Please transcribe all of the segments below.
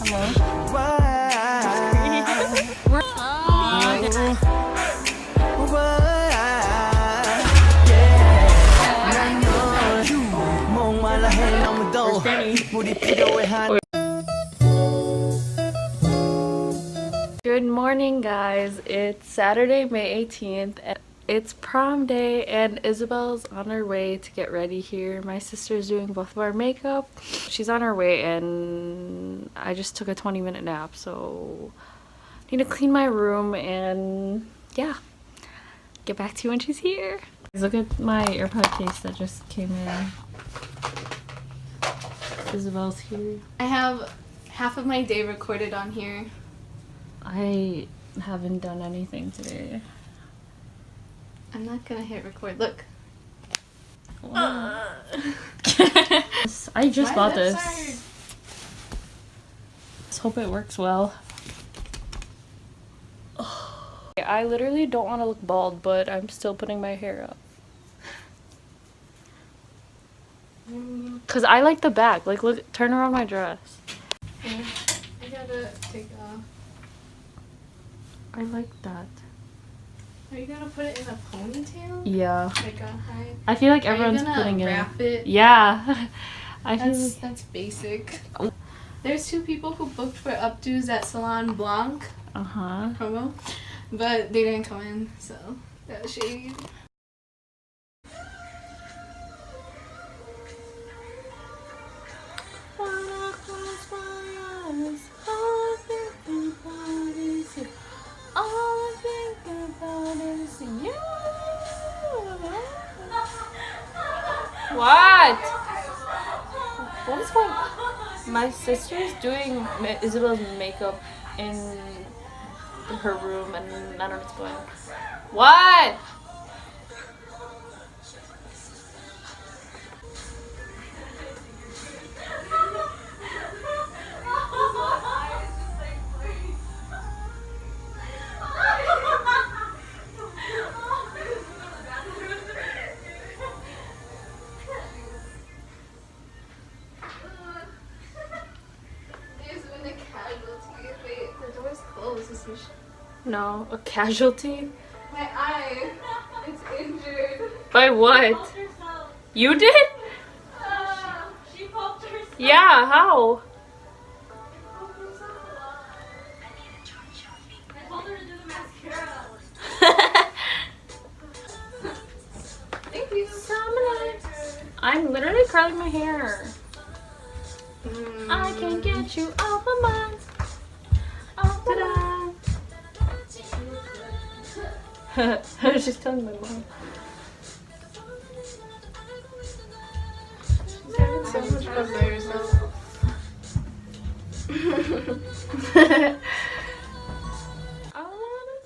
Good morning, guys. It's Saturday, May 18th, and it's prom day, and Isabel's on her way to get ready here. My sister's doing both of our makeup. She's on her way, and I just took a 20-minute nap, so I need to clean my room and yeah, get back to you when she's here. Look at my AirPod case that just came in. Isabel's here. I have half of my day recorded on here. I haven't done anything today. I'm not gonna hit record. Look. I just bought this. Let's hope it works well. I literally don't want to look bald, but I'm still putting my hair up. Cause I like the back. Like, look, turn around my dress. Yeah, I gotta take off. I like that. Are you gonna put it in a ponytail? Yeah. Like a high. I feel like everyone's putting it. Wrap it. Yeah. That's basic. There's 2 people who booked for updos at Salon Blanc. Promo, but they didn't come in, so that was shady. What? What is going on? My sister's doing Isabel's makeup in her room, and I don't know what's going on. What? No, a casualty? My eye, it's injured. By what? You did? She popped herself. Yeah, how? I told her to do the mascara. Thank you. I'm literally curling my hair. I can get you off my mind. Ta-da! I was just telling my mom. She's having so much fun by herself. I wanna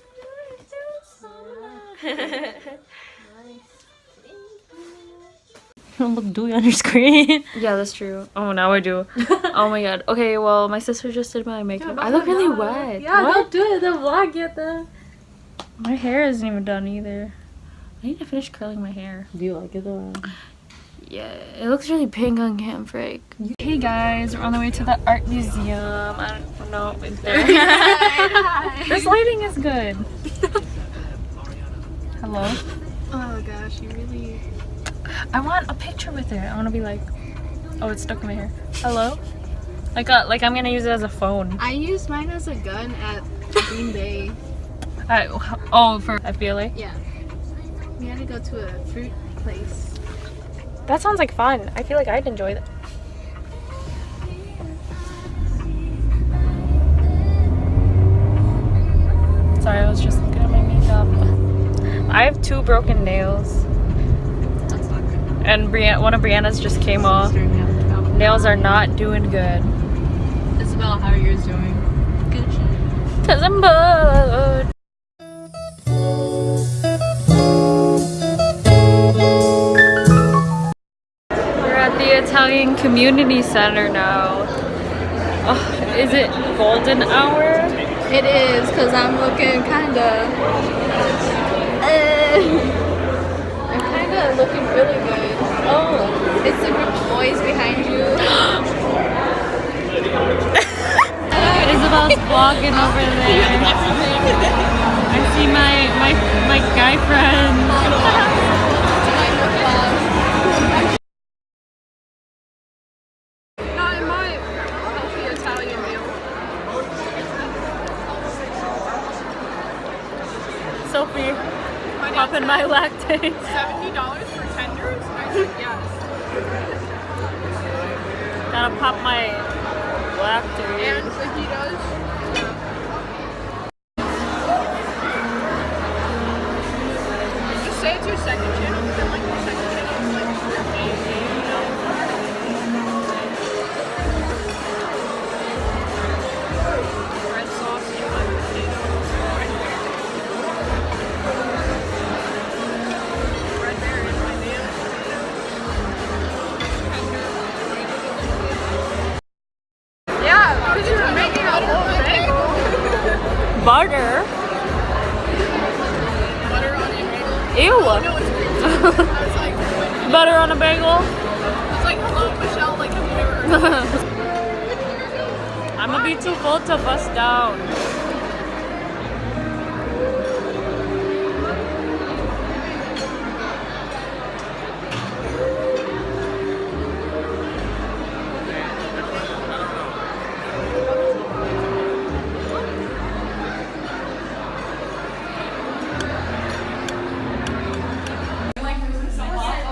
You don't look dewy on your screen. Yeah, that's true. Oh, now I do. Oh my god. Okay, well, my sister just did my makeup. I look really wet. Yeah, what? don't do it. The vlog yet though. My hair isn't even done either. I need to finish curling my hair. Do you like it though? Yeah, it looks really pink on cam, Frank. Hey guys, we're on the way to the art museum. I don't know if there. This lighting is good. Hello? Oh gosh, you really... I want a picture with it. I want to be like, oh, it's stuck in my hair. Hello? Like I'm gonna use it as a phone. I used mine as a gun at Green Bay. For FBLA? Yeah. We had to go to a fruit place. That sounds like fun. I feel like I'd enjoy that. Sorry, I was just looking at my makeup. I have 2 broken nails. That's not good. And one of Brianna's just came off. Nails are not doing good. Isabelle, how are yours doing? Good. 'Cause I'm bored. Italian Community Center now. Oh, is it golden hour? It is, because I'm looking kind of... I'm kind of looking really good. Oh, it's the group of boys behind you. vlogging over there. I see my guy friend. Not in my healthy Italian meal. Sophie, popping my lactate. $70 for tenders? I said yes. Gotta pop my lactate. And fajitas. Just say it's your second channel, because I like your second channel. It's like your name, you know? Red sauce and my potatoes. Red berry is my name. Yeah, because you were making a whole bagel. Butter? Butter on a bagel. Ew. No, it's crazy. I was like, wait, Butter on a bagel? it's like, hello, Michelle, like, have you never heard of this? I'm gonna be too full to bust down.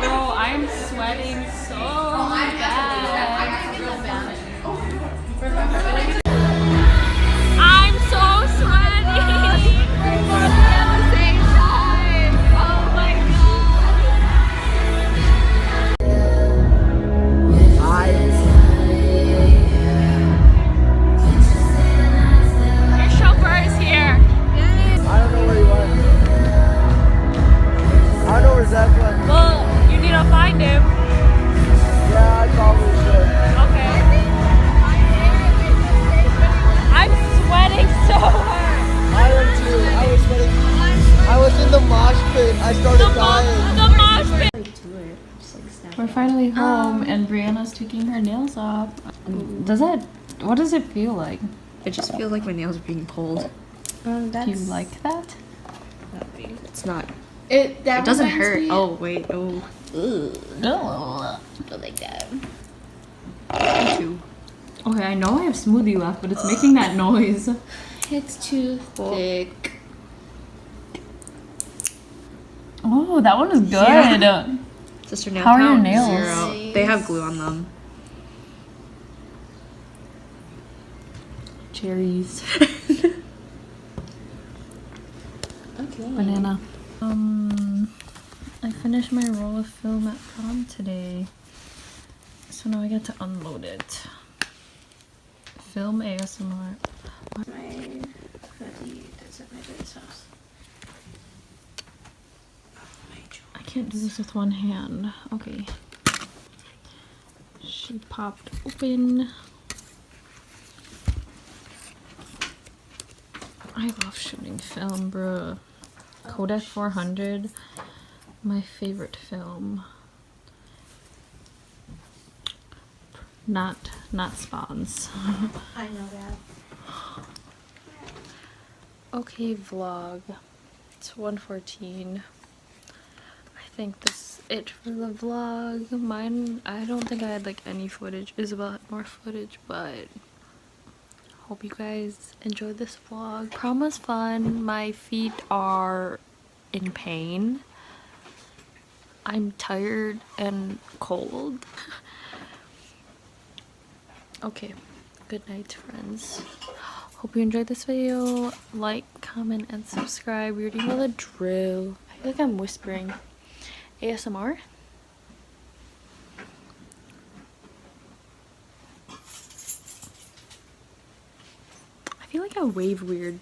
Bro, I'm sweating so bad. I'm so sweaty. At the same time. Oh my god. Your chauffeur is here. I don't know where you are. I don't know where Zach went. Well, you need to find him. Yeah, I probably should. Okay. I'm sweating so hard. I am too. I was sweating. I was in the mosh pit. I started dying. The mosh pit. We're finally home and Brianna's taking her nails off. What does it feel like? It just feels like my nails are being pulled. Do you like that? It's not. It doesn't hurt. Oh wait. Oh. No. Go like that. Me too. Okay, I know I have smoothie left, but it's making that noise. It's too thick. Oh, that one is good. Yeah. Sister nail How are your count, nails? 0. They have glue on them. Cherries. Okay. Banana. I finished my roll of film at prom today. So now I get to unload it. Film ASMR. My hoodie is at my dad's house. I can't do this with one hand. Okay. She popped open. I love shooting film, bruh. Kodak 400, my favorite film. Not spawns. I know that. Okay, vlog. It's 1:14. I think this is it for the vlog. Mine, I don't think I had like any footage. Isabelle had more footage, but hope you guys enjoyed this vlog. Prom was fun. My feet are in pain. I'm tired and cold. Okay, good night, friends. Hope you enjoyed this video. Like, comment, and subscribe. You already know the drill. I feel like I'm whispering. ASMR. I feel like I wave weird.